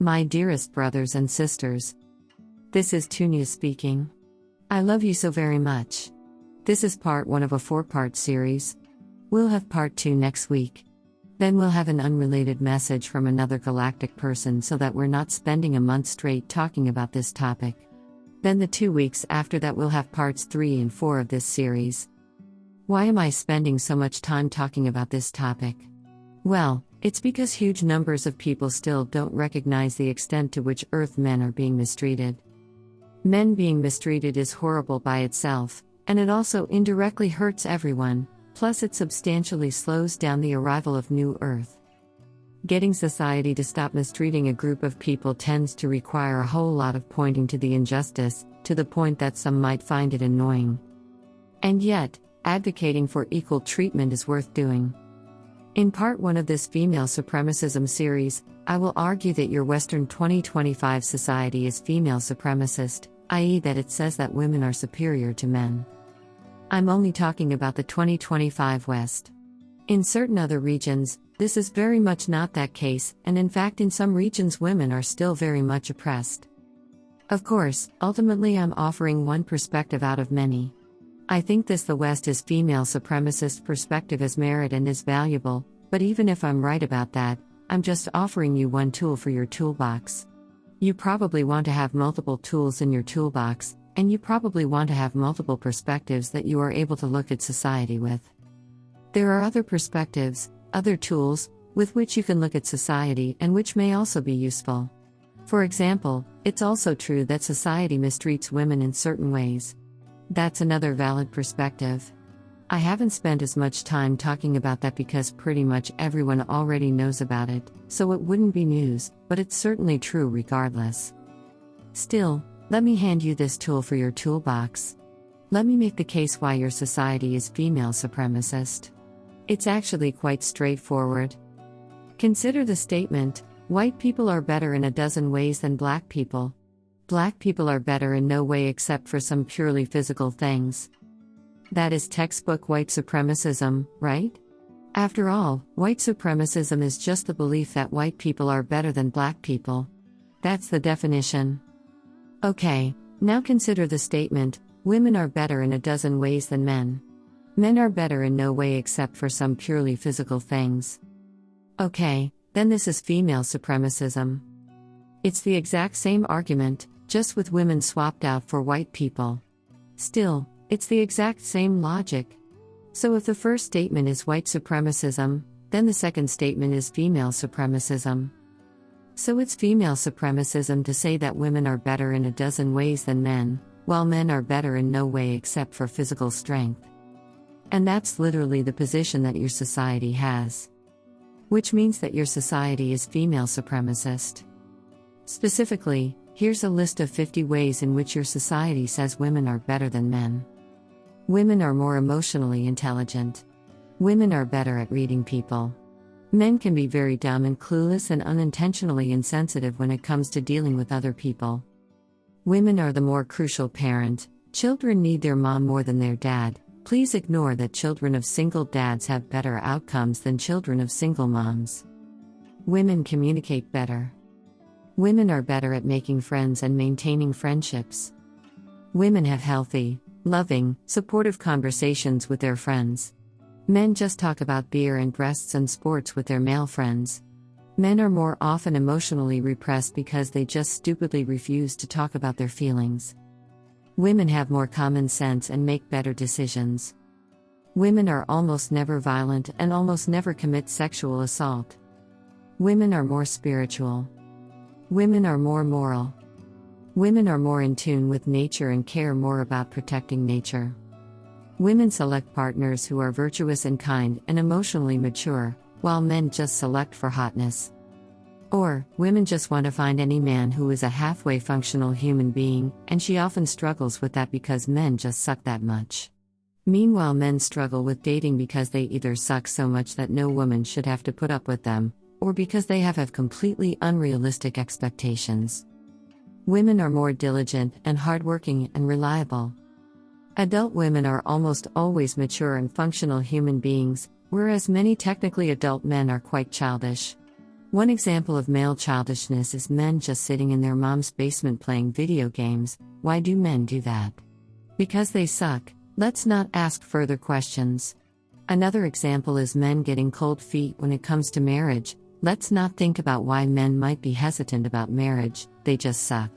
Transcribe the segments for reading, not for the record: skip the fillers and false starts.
My dearest brothers and sisters, this is Tunia speaking. I love you so very much. This is part 1 of a 4-part series. We'll have part 2 next week. Then we'll have an unrelated message from another galactic person so that we're not spending a month straight talking about this topic. Then the 2 weeks after that we'll have parts 3 and 4 of this series. Why am I spending so much time talking about this topic? Well, it's because huge numbers of people still don't recognize the extent to which Earth men are being mistreated. Men being mistreated is horrible by itself, and it also indirectly hurts everyone, plus it substantially slows down the arrival of new Earth. Getting society to stop mistreating a group of people tends to require a whole lot of pointing to the injustice, to the point that some might find it annoying. And yet, advocating for equal treatment is worth doing. In part 1 of this female supremacism series, I will argue that your Western 2025 society is female supremacist, i.e., that it says that women are superior to men. I'm only talking about the 2025 West. In certain other regions, this is very much not that case, and in fact, in some regions, women are still very much oppressed. Of course, ultimately, I'm offering one perspective out of many. I think the West is female supremacist perspective is merit and is valuable, but even if I'm right about that, I'm just offering you one tool for your toolbox. You probably want to have multiple tools in your toolbox, and you probably want to have multiple perspectives that you are able to look at society with. There are other perspectives, other tools, with which you can look at society and which may also be useful. For example, it's also true that society mistreats women in certain ways. That's another valid perspective. I haven't spent as much time talking about that because pretty much everyone already knows about it, so it wouldn't be news, but it's certainly true regardless. Still, let me hand you this tool for your toolbox. Let me make the case why your society is female supremacist. It's actually quite straightforward. Consider the statement, white people are better in a dozen ways than black people. Black people are better in no way except for some purely physical things. That is textbook white supremacism, right? After all, white supremacism is just the belief that white people are better than black people. That's the definition. Okay, now consider the statement, women are better in a dozen ways than men. Men are better in no way except for some purely physical things. Okay, then this is female supremacism. It's the exact same argument, just with women swapped out for white people. Still, it's the exact same logic. So if the first statement is white supremacism, then the second statement is female supremacism. So it's female supremacism to say that women are better in a dozen ways than men, while men are better in no way except for physical strength. And that's literally the position that your society has. Which means that your society is female supremacist. Specifically, here's a list of 50 ways in which your society says women are better than men. Women are more emotionally intelligent. Women are better at reading people. Men can be very dumb and clueless and unintentionally insensitive when it comes to dealing with other people. Women are the more crucial parent. Children need their mom more than their dad. Please ignore that children of single dads have better outcomes than children of single moms. Women communicate better. Women are better at making friends and maintaining friendships. Women have healthy, loving, supportive conversations with their friends. Men just talk about beer and breasts and sports with their male friends. Men are more often emotionally repressed because they just stupidly refuse to talk about their feelings. Women have more common sense and make better decisions. Women are almost never violent and almost never commit sexual assault. Women are more spiritual. Women are more moral. Women are more in tune with nature and care more about protecting nature. Women select partners who are virtuous and kind and emotionally mature, while men just select for hotness. Or, women just want to find any man who is a halfway functional human being, and she often struggles with that because men just suck that much. Meanwhile, men struggle with dating because they either suck so much that no woman should have to put up with them, or because they have completely unrealistic expectations. Women are more diligent and hardworking and reliable. Adult women are almost always mature and functional human beings, whereas many technically adult men are quite childish. One example of male childishness is men just sitting in their mom's basement playing video games. Why do men do that? Because they suck. Let's not ask further questions. Another example is men getting cold feet when it comes to marriage. Let's not think about why men might be hesitant about marriage, they just suck.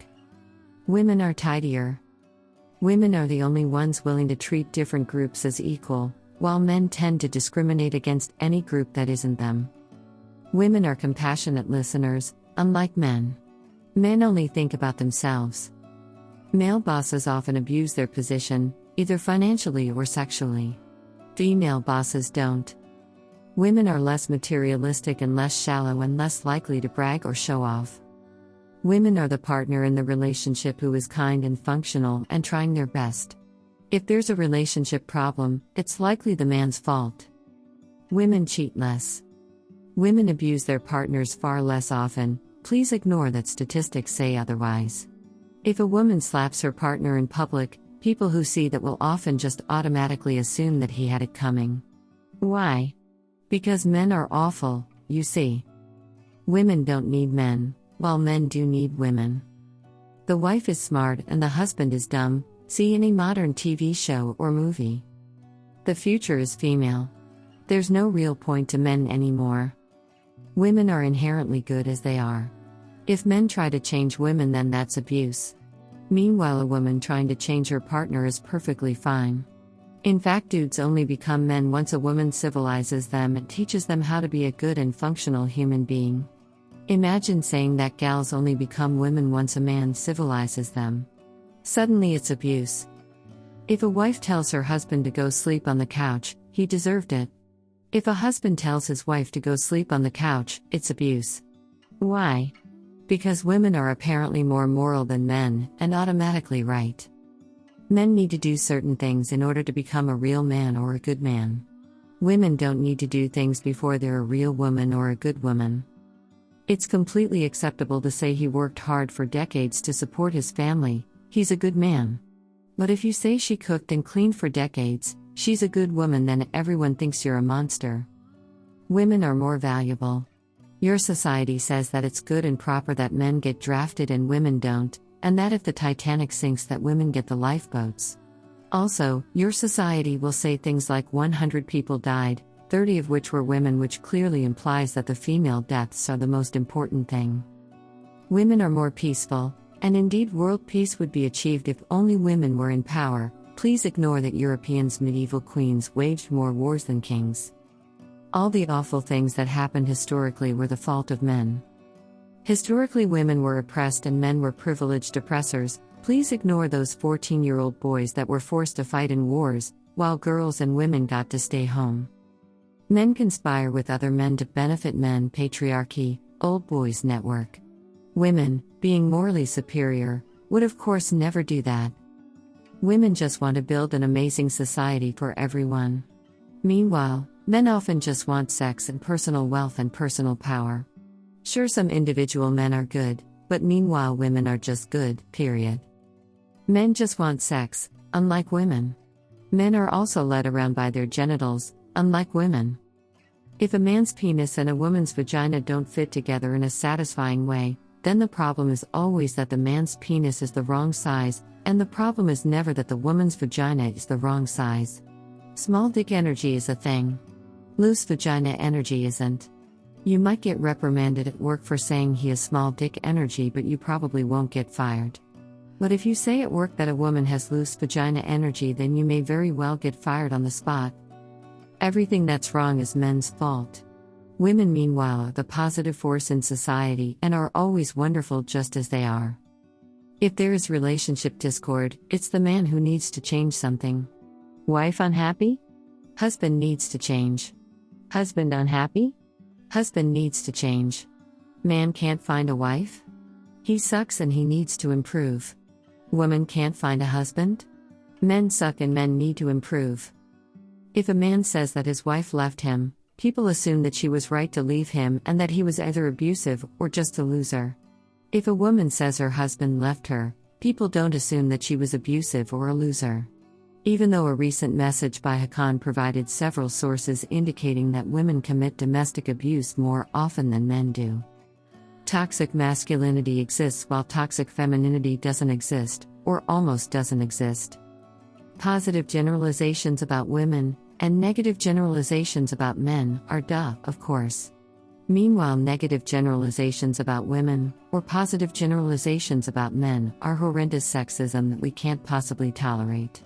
Women are tidier. Women are the only ones willing to treat different groups as equal, while men tend to discriminate against any group that isn't them. Women are compassionate listeners, unlike men. Men only think about themselves. Male bosses often abuse their position, either financially or sexually. Female bosses don't. Women are less materialistic and less shallow and less likely to brag or show off. Women are the partner in the relationship who is kind and functional and trying their best. If there's a relationship problem, it's likely the man's fault. Women cheat less. Women abuse their partners far less often. Please ignore that statistics say otherwise. If a woman slaps her partner in public, people who see that will often just automatically assume that he had it coming. Why? Because men are awful, you see. Women don't need men, while men do need women. The wife is smart and the husband is dumb. See any modern TV show or movie. The future is female. There's no real point to men anymore. Women are inherently good as they are. If men try to change women, then that's abuse. Meanwhile, a woman trying to change her partner is perfectly fine. In fact, dudes only become men once a woman civilizes them and teaches them how to be a good and functional human being. Imagine saying that gals only become women once a man civilizes them. Suddenly it's abuse. If a wife tells her husband to go sleep on the couch, he deserved it. If a husband tells his wife to go sleep on the couch, it's abuse. Why? Because women are apparently more moral than men, and automatically right. Men need to do certain things in order to become a real man or a good man. Women don't need to do things before they're a real woman or a good woman. It's completely acceptable to say he worked hard for decades to support his family, he's a good man. But if you say she cooked and cleaned for decades, she's a good woman, then everyone thinks you're a monster. Women are more valuable. Your society says that it's good and proper that men get drafted and women don't, and that if the Titanic sinks that women get the lifeboats. Also, your society will say things like 100 people died, 30 of which were women, which clearly implies that the female deaths are the most important thing. Women are more peaceful, and indeed world peace would be achieved if only women were in power. Please ignore that Europeans' medieval queens waged more wars than kings. All the awful things that happened historically were the fault of men. Historically, women were oppressed and men were privileged oppressors. Please ignore those 14-year-old boys that were forced to fight in wars, while girls and women got to stay home. Men conspire with other men to benefit men. Patriarchy, old boys network. Women, being morally superior, would of course never do that. Women just want to build an amazing society for everyone. Meanwhile, men often just want sex and personal wealth and personal power. Sure, some individual men are good, but meanwhile women are just good, period. Men just want sex, unlike women. Men are also led around by their genitals, unlike women. If a man's penis and a woman's vagina don't fit together in a satisfying way, then the problem is always that the man's penis is the wrong size, and the problem is never that the woman's vagina is the wrong size. Small dick energy is a thing. Loose vagina energy isn't. You might get reprimanded at work for saying he has small dick energy, but you probably won't get fired. But if you say at work that a woman has loose vagina energy, then you may very well get fired on the spot. Everything that's wrong is men's fault. Women, meanwhile, are the positive force in society and are always wonderful just as they are. If there is relationship discord, it's the man who needs to change something. Wife unhappy? Husband needs to change. Husband unhappy? Husband needs to change. Man can't find a wife? He sucks and he needs to improve. Woman can't find a husband? Men suck and men need to improve. If a man says that his wife left him, people assume that she was right to leave him and that he was either abusive or just a loser. If a woman says her husband left her, people don't assume that she was abusive or a loser. Even though a recent message by Hakann provided several sources indicating that women commit domestic abuse more often than men do. Toxic masculinity exists while toxic femininity doesn't exist, or almost doesn't exist. Positive generalizations about women, and negative generalizations about men, are of course. Meanwhile, negative generalizations about women, or positive generalizations about men, are horrendous sexism that we can't possibly tolerate.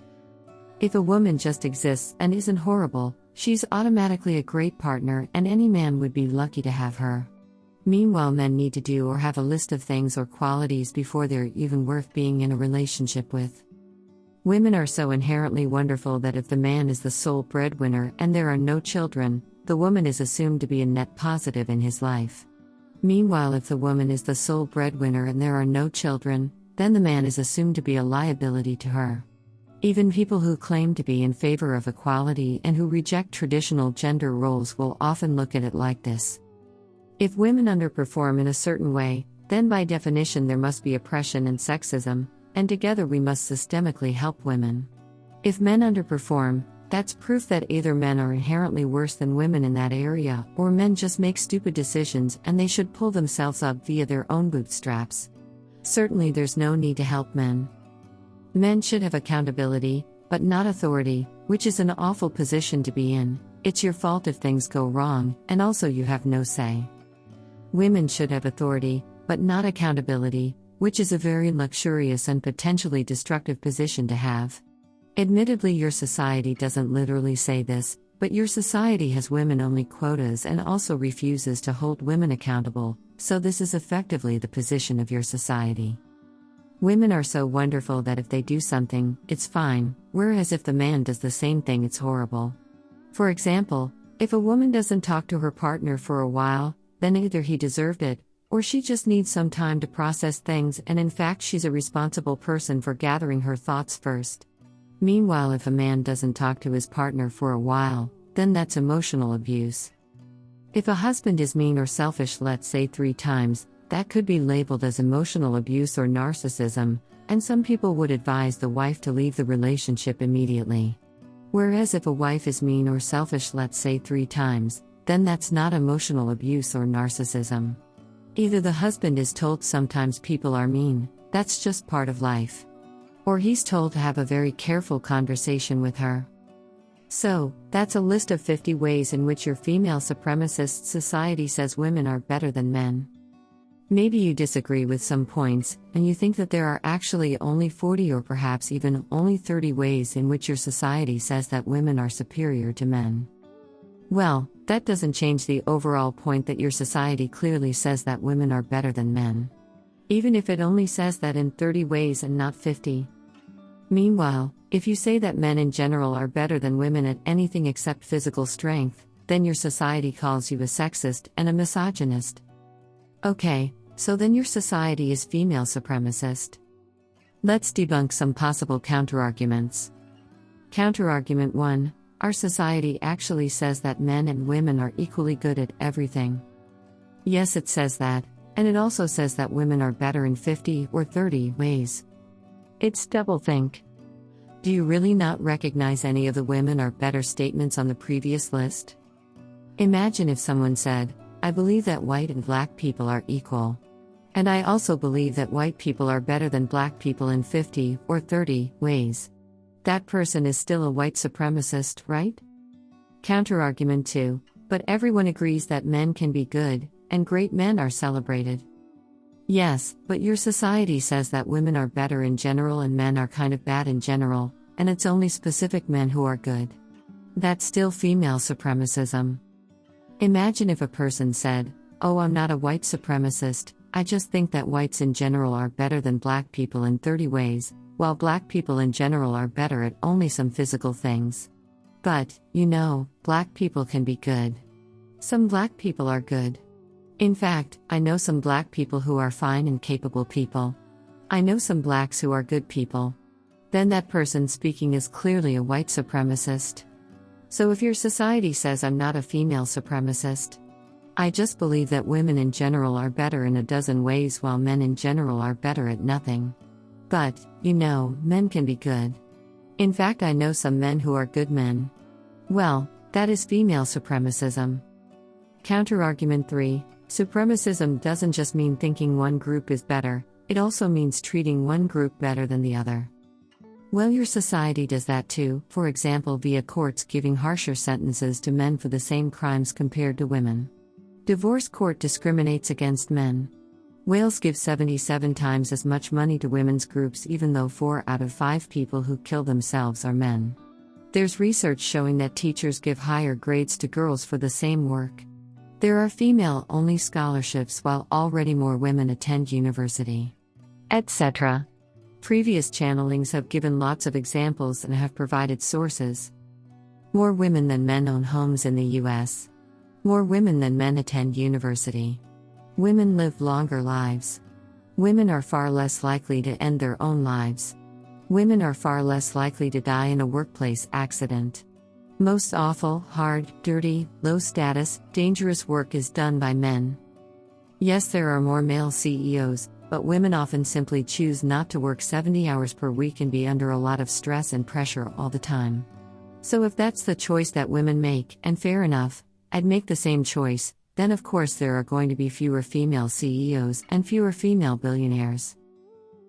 If a woman just exists and isn't horrible, she's automatically a great partner and any man would be lucky to have her. Meanwhile, men need to do or have a list of things or qualities before they're even worth being in a relationship with. Women are so inherently wonderful that if the man is the sole breadwinner and there are no children, the woman is assumed to be a net positive in his life. Meanwhile, if the woman is the sole breadwinner and there are no children, then the man is assumed to be a liability to her. Even people who claim to be in favor of equality and who reject traditional gender roles will often look at it like this. If women underperform in a certain way, then by definition there must be oppression and sexism, and together we must systemically help women. If men underperform, that's proof that either men are inherently worse than women in that area, or men just make stupid decisions and they should pull themselves up via their own bootstraps. Certainly there's no need to help men. Men should have accountability, but not authority, which is an awful position to be in. It's your fault if things go wrong, and also you have no say. Women should have authority, but not accountability, which is a very luxurious and potentially destructive position to have. Admittedly, your society doesn't literally say this, but your society has women-only quotas and also refuses to hold women accountable, so this is effectively the position of your society. Women are so wonderful that if they do something, it's fine, whereas if the man does the same thing, it's horrible. For example, if a woman doesn't talk to her partner for a while, then either he deserved it, or she just needs some time to process things, and in fact she's a responsible person for gathering her thoughts first. Meanwhile, if a man doesn't talk to his partner for a while, then that's emotional abuse. If a husband is mean or selfish, let's say 3 times, that could be labeled as emotional abuse or narcissism, and some people would advise the wife to leave the relationship immediately. Whereas if a wife is mean or selfish, let's say 3 times, then that's not emotional abuse or narcissism. Either the husband is told sometimes people are mean, that's just part of life. Or he's told to have a very careful conversation with her. So, that's a list of 50 ways in which your female supremacist society says women are better than men. Maybe you disagree with some points, and you think that there are actually only 40 or perhaps even only 30 ways in which your society says that women are superior to men. Well, that doesn't change the overall point that your society clearly says that women are better than men. Even if it only says that in 30 ways and not 50. Meanwhile, if you say that men in general are better than women at anything except physical strength, then your society calls you a sexist and a misogynist. Okay, so then your society is female supremacist. Let's debunk some possible counterarguments. Counterargument 1. Our society actually says that men and women are equally good at everything. Yes, it says that, and it also says that women are better in 50 or 30 ways. It's doublethink. Do you really not recognize any of the women are better statements on the previous list? Imagine if someone said, I believe that white and black people are equal. And I also believe that white people are better than black people in 50 or 30 ways. That person is still a white supremacist, right? Counterargument 2. But everyone agrees that men can be good, and great men are celebrated. Yes, but your society says that women are better in general and men are kind of bad in general, and it's only specific men who are good. That's still female supremacism. Imagine if a person said, oh, I'm not a white supremacist, I just think that whites in general are better than black people in 30 ways, while black people in general are better at only some physical things. But, black people can be good. Some black people are good. In fact, I know some black people who are fine and capable people. I know some blacks who are good people. Then that person speaking is clearly a white supremacist. So if your society says I'm not a female supremacist, I just believe that women in general are better in a dozen ways while men in general are better at nothing. But, men can be good. In fact, I know some men who are good men. Well, that is female supremacism. Counterargument 3. Supremacism doesn't just mean thinking one group is better, it also means treating one group better than the other. Well, your society does that too, for example via courts giving harsher sentences to men for the same crimes compared to women. Divorce court discriminates against men. Wales gives 77 times as much money to women's groups even though 4 out of 5 people who kill themselves are men. There's research showing that teachers give higher grades to girls for the same work. There are female-only scholarships while already more women attend university. Etc. Previous channelings have given lots of examples and have provided sources. More women than men own homes in the US. More women than men attend university. Women live longer lives. Women are far less likely to end their own lives. Women are far less likely to die in a workplace accident. Most awful, hard, dirty, low-status, dangerous work is done by men. Yes, there are more male CEOs, but women often simply choose not to work 70 hours per week and be under a lot of stress and pressure all the time. So if that's the choice that women make, and fair enough, I'd make the same choice, then of course there are going to be fewer female CEOs and fewer female billionaires.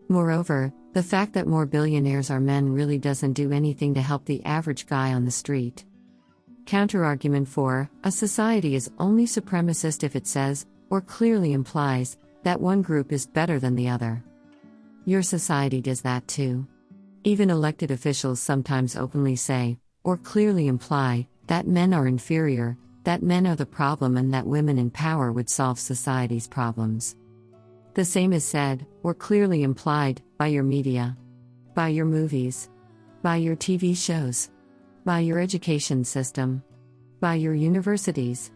Moreover, the fact that more billionaires are men really doesn't do anything to help the average guy on the street. Counterargument 4. A society is only supremacist if it says, or clearly implies, that one group is better than the other. Your society does that too. Even elected officials sometimes openly say, or clearly imply, that men are inferior, that men are the problem and that women in power would solve society's problems. The same is said, or clearly implied, by your media, by your movies, by your TV shows, by your education system, by your universities.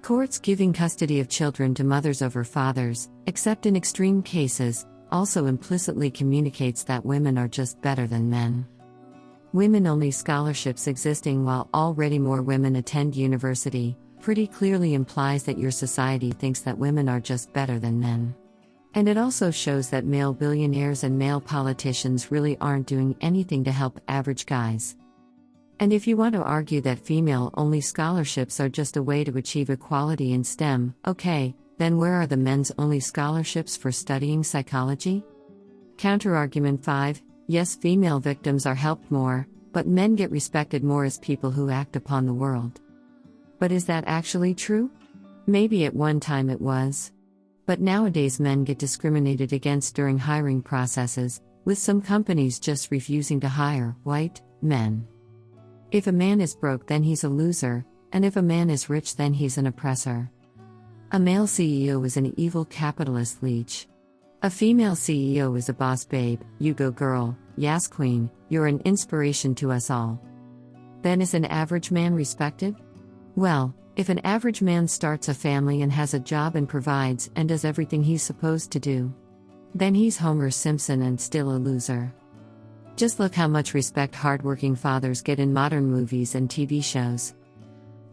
Courts giving custody of children to mothers over fathers, except in extreme cases, also implicitly communicates that women are just better than men. Women-only scholarships existing while already more women attend university, pretty clearly implies that your society thinks that women are just better than men. And it also shows that male billionaires and male politicians really aren't doing anything to help average guys. And if you want to argue that female-only scholarships are just a way to achieve equality in STEM, okay, then where are the men's-only scholarships for studying psychology? Counterargument 5. Yes, female victims are helped more, but men get respected more as people who act upon the world. But is that actually true? Maybe at one time it was. But nowadays men get discriminated against during hiring processes, with some companies just refusing to hire white men. If a man is broke, then he's a loser, and if a man is rich, then he's an oppressor. A male CEO is an evil capitalist leech. A female CEO is a boss babe, you go girl, yes queen, you're an inspiration to us all. Then is an average man respected? Well, if an average man starts a family and has a job and provides and does everything he's supposed to do, then he's Homer Simpson and still a loser. Just look how much respect hardworking fathers get in modern movies and TV shows.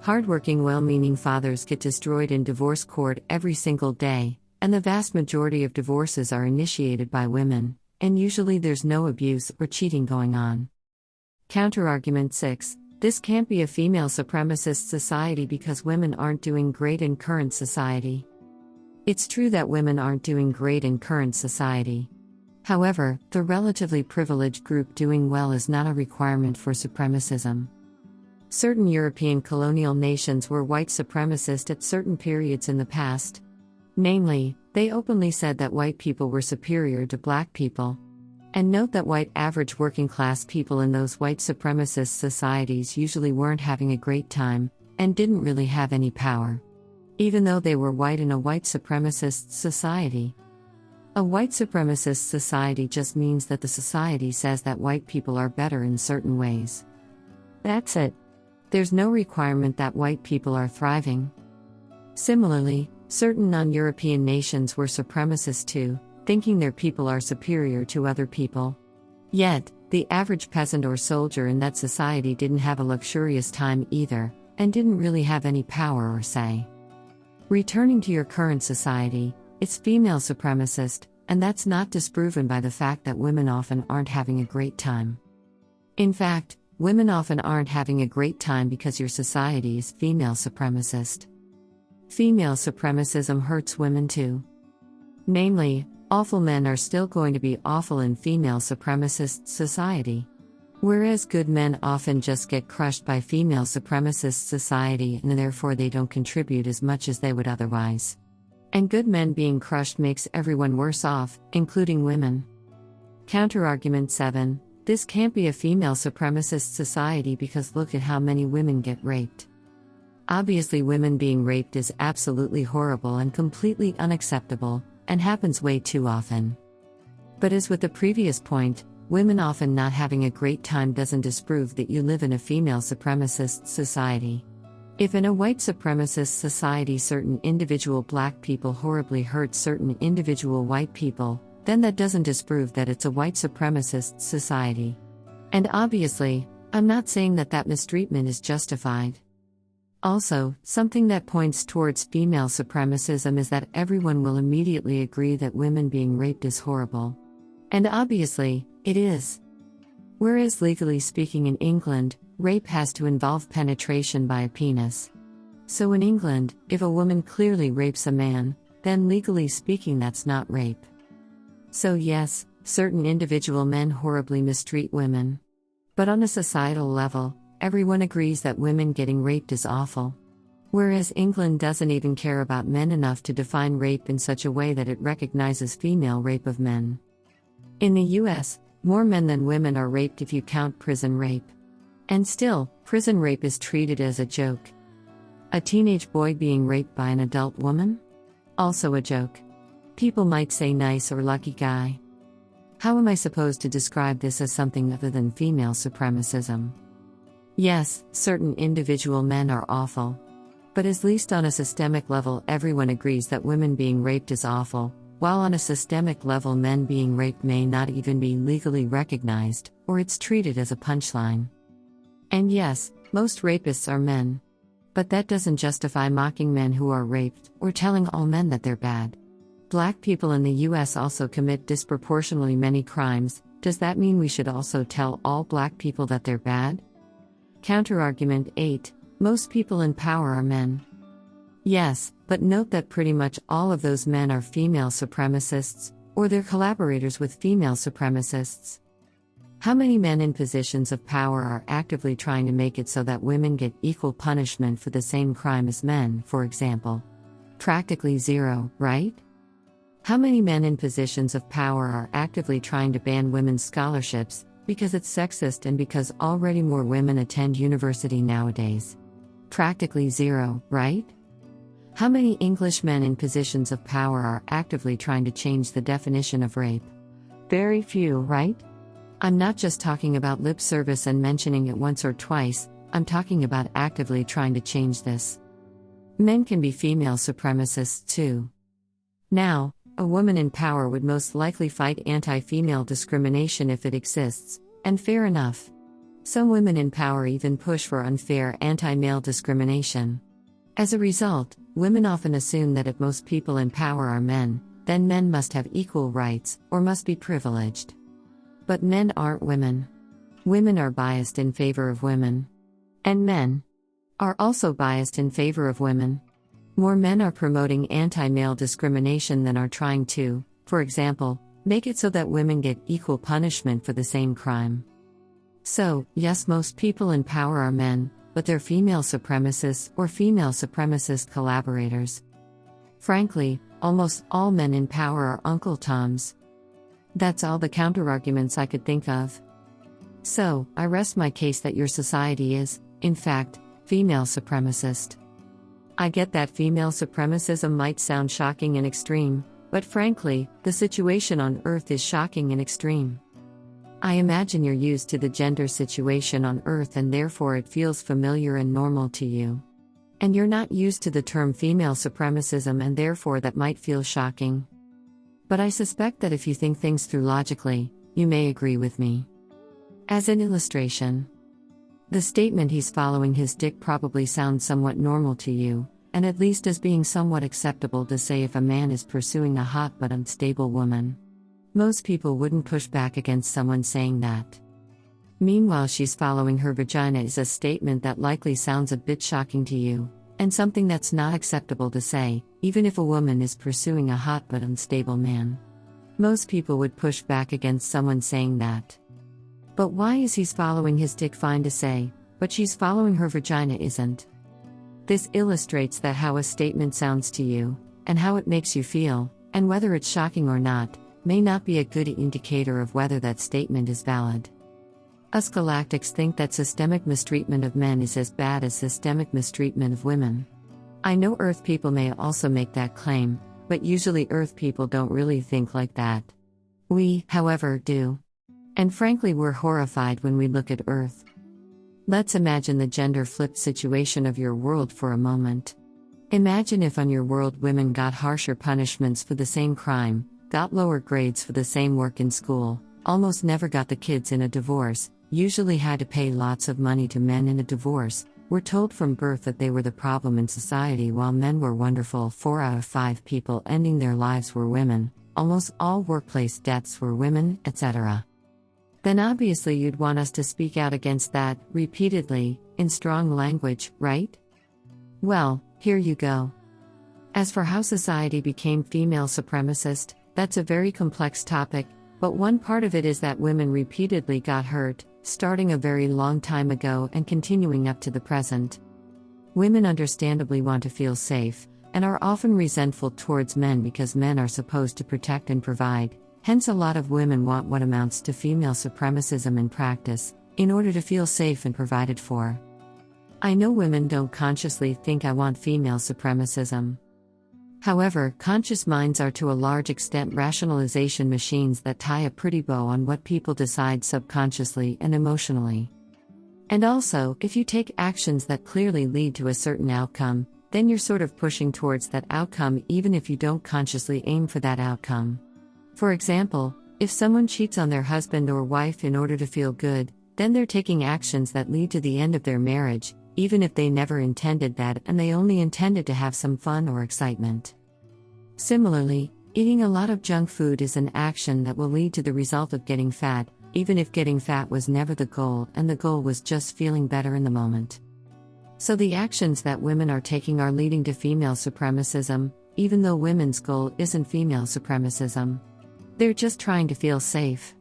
Hardworking, well-meaning fathers get destroyed in divorce court every single day, and the vast majority of divorces are initiated by women, and usually there's no abuse or cheating going on. Counterargument 6. This can't be a female supremacist society because women aren't doing great in current society. It's true that women aren't doing great in current society. However, the relatively privileged group doing well is not a requirement for supremacism. Certain European colonial nations were white supremacist at certain periods in the past. Namely, they openly said that white people were superior to black people. And note that white average working class people in those white supremacist societies usually weren't having a great time, and didn't really have any power. Even though they were white in a white supremacist society. A white supremacist society just means that the society says that white people are better in certain ways. That's it. There's no requirement that white people are thriving. Similarly, certain non-European nations were supremacist too, thinking their people are superior to other people. Yet, the average peasant or soldier in that society didn't have a luxurious time either, and didn't really have any power or say. Returning to your current society, it's female supremacist, and that's not disproven by the fact that women often aren't having a great time. In fact, women often aren't having a great time because your society is female supremacist. Female supremacism hurts women too. Namely, awful men are still going to be awful in female supremacist society. Whereas good men often just get crushed by female supremacist society and therefore they don't contribute as much as they would otherwise. And good men being crushed makes everyone worse off, including women. Counterargument 7. This can't be a female supremacist society because look at how many women get raped. Obviously, women being raped is absolutely horrible and completely unacceptable, and happens way too often. But as with the previous point, women often not having a great time doesn't disprove that you live in a female supremacist society. If in a white supremacist society certain individual black people horribly hurt certain individual white people, then that doesn't disprove that it's a white supremacist society. And obviously, I'm not saying that that mistreatment is justified. Also, something that points towards female supremacism is that everyone will immediately agree that women being raped is horrible. And obviously, it is. Whereas legally speaking in England, rape has to involve penetration by a penis. So in England, if a woman clearly rapes a man, then legally speaking that's not rape. So yes, certain individual men horribly mistreat women. But on a societal level, everyone agrees that women getting raped is awful. Whereas England doesn't even care about men enough to define rape in such a way that it recognizes female rape of men. In the US, more men than women are raped if you count prison rape. And still, prison rape is treated as a joke. A teenage boy being raped by an adult woman? Also a joke. People might say nice or lucky guy. How am I supposed to describe this as something other than female supremacism? Yes, certain individual men are awful. But at least on a systemic level everyone agrees that women being raped is awful, while on a systemic level men being raped may not even be legally recognized, or it's treated as a punchline. And yes, most rapists are men. But that doesn't justify mocking men who are raped, or telling all men that they're bad. Black people in the US also commit disproportionately many crimes. Does that mean we should also tell all black people that they're bad? Counterargument 8. Most people in power are men. Yes, but note that pretty much all of those men are female supremacists, or they're collaborators with female supremacists. How many men in positions of power are actively trying to make it so that women get equal punishment for the same crime as men, for example? Practically zero, right? How many men in positions of power are actively trying to ban women's scholarships, because it's sexist and because already more women attend university nowadays? Practically zero, right? How many English men in positions of power are actively trying to change the definition of rape? Very few, right? I'm not just talking about lip service and mentioning it once or twice, I'm talking about actively trying to change this. Men can be female supremacists too. Now, a woman in power would most likely fight anti-female discrimination if it exists, and fair enough. Some women in power even push for unfair anti-male discrimination. As a result, women often assume that if most people in power are men, then men must have equal rights, or must be privileged. But men aren't women. Women are biased in favor of women. And men are also biased in favor of women. More men are promoting anti-male discrimination than are trying to, for example, make it so that women get equal punishment for the same crime. So, yes, most people in power are men, but they're female supremacists or female supremacist collaborators. Frankly, almost all men in power are Uncle Toms. That's all the counterarguments I could think of. So, I rest my case that your society is, in fact, female supremacist. I get that female supremacism might sound shocking and extreme, but frankly, the situation on Earth is shocking and extreme. I imagine you're used to the gender situation on Earth and therefore it feels familiar and normal to you. And you're not used to the term female supremacism and therefore that might feel shocking. But I suspect that if you think things through logically, you may agree with me. As an illustration, the statement "he's following his dick" probably sounds somewhat normal to you, and at least as being somewhat acceptable to say if a man is pursuing a hot but unstable woman. Most people wouldn't push back against someone saying that. Meanwhile, she's following her vagina is a statement that likely sounds a bit shocking to you, and something that's not acceptable to say, even if a woman is pursuing a hot but unstable man. Most people would push back against someone saying that. But why is he's following his dick fine to say, but she's following her vagina isn't? This illustrates that how a statement sounds to you, and how it makes you feel, and whether it's shocking or not, may not be a good indicator of whether that statement is valid. Us galactics think that systemic mistreatment of men is as bad as systemic mistreatment of women. I know Earth people may also make that claim, but usually Earth people don't really think like that. We, however, do. And frankly, we're horrified when we look at Earth. Let's imagine the gender-flipped situation of your world for a moment. Imagine if on your world women got harsher punishments for the same crime, got lower grades for the same work in school, almost never got the kids in a divorce, usually had to pay lots of money to men in a divorce, were told from birth that they were the problem in society while men were wonderful. 4 out of 5 people ending their lives were women, almost all workplace deaths were women, etc. Then obviously you'd want us to speak out against that, repeatedly, in strong language, right? Well, here you go. As for how society became female supremacist, that's a very complex topic, but one part of it is that women repeatedly got hurt, starting a very long time ago and continuing up to the present. Women understandably want to feel safe, and are often resentful towards men because men are supposed to protect and provide, hence a lot of women want what amounts to female supremacism in practice, in order to feel safe and provided for. I know women don't consciously think I want female supremacism. However, conscious minds are to a large extent rationalization machines that tie a pretty bow on what people decide subconsciously and emotionally. And also, if you take actions that clearly lead to a certain outcome, then you're sort of pushing towards that outcome even if you don't consciously aim for that outcome. For example, if someone cheats on their husband or wife in order to feel good, then they're taking actions that lead to the end of their marriage, even if they never intended that and they only intended to have some fun or excitement. Similarly, eating a lot of junk food is an action that will lead to the result of getting fat, even if getting fat was never the goal and the goal was just feeling better in the moment. So the actions that women are taking are leading to female supremacism, even though women's goal isn't female supremacism. They're just trying to feel safe.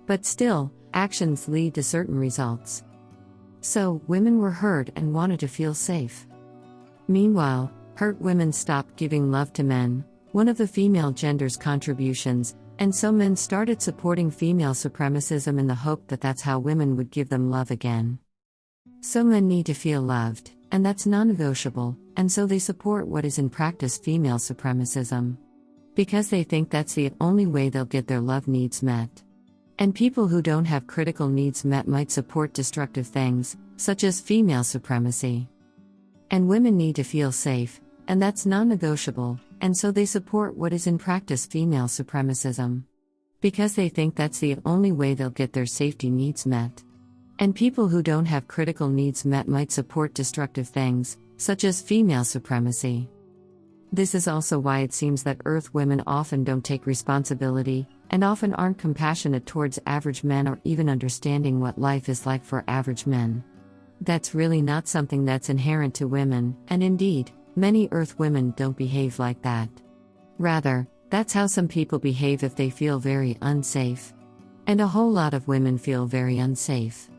But still, actions lead to certain results. So, women were hurt and wanted to feel safe. Meanwhile, hurt women stopped giving love to men, one of the female gender's contributions, and so men started supporting female supremacism in the hope that that's how women would give them love again. So men need to feel loved, and that's non-negotiable, and so they support what is in practice female supremacism. Because they think that's the only way they'll get their love needs met. And people who don't have critical needs met might support destructive things, such as female supremacy. And women need to feel safe, and that's non-negotiable, and so they support what is in practice female supremacism. Because they think that's the only way they'll get their safety needs met. And people who don't have critical needs met might support destructive things, such as female supremacy. This is also why it seems that Earth women often don't take responsibility, and often aren't compassionate towards average men or even understanding what life is like for average men. That's really not something that's inherent to women, and indeed, many Earth women don't behave like that. Rather, that's how some people behave if they feel very unsafe. And a whole lot of women feel very unsafe.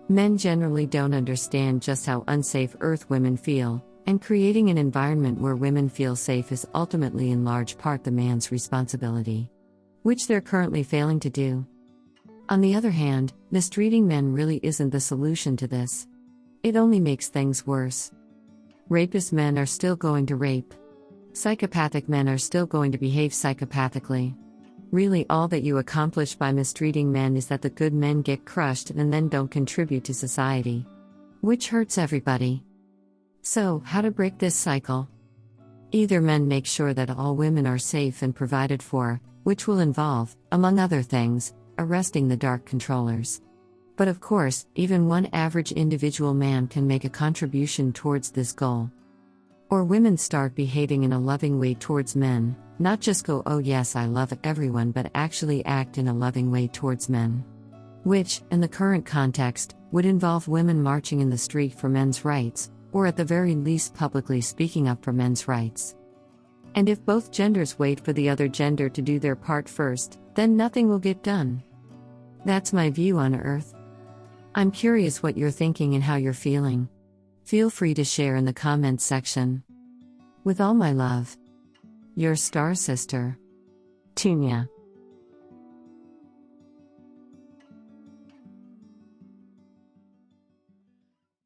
Men generally don't understand just how unsafe Earth women feel, and creating an environment where women feel safe is ultimately in large part the man's responsibility. Which they're currently failing to do. On the other hand, mistreating men really isn't the solution to this. It only makes things worse. Rapist men are still going to rape. Psychopathic men are still going to behave psychopathically. Really, all that you accomplish by mistreating men is that the good men get crushed and then don't contribute to society. Which hurts everybody. So, how to break this cycle? Either men make sure that all women are safe and provided for, which will involve, among other things, arresting the dark controllers. But of course, even one average individual man can make a contribution towards this goal. Or women start behaving in a loving way towards men, not just go, oh yes, I love everyone, but actually act in a loving way towards men. which, in the current context, would involve women marching in the street for men's rights, or at the very least publicly speaking up for men's rights. And if both genders wait for the other gender to do their part first, then nothing will get done. That's my view on Earth. I'm curious what you're thinking and how you're feeling. Feel free to share in the comments section. With all my love. Your star sister, Tunia.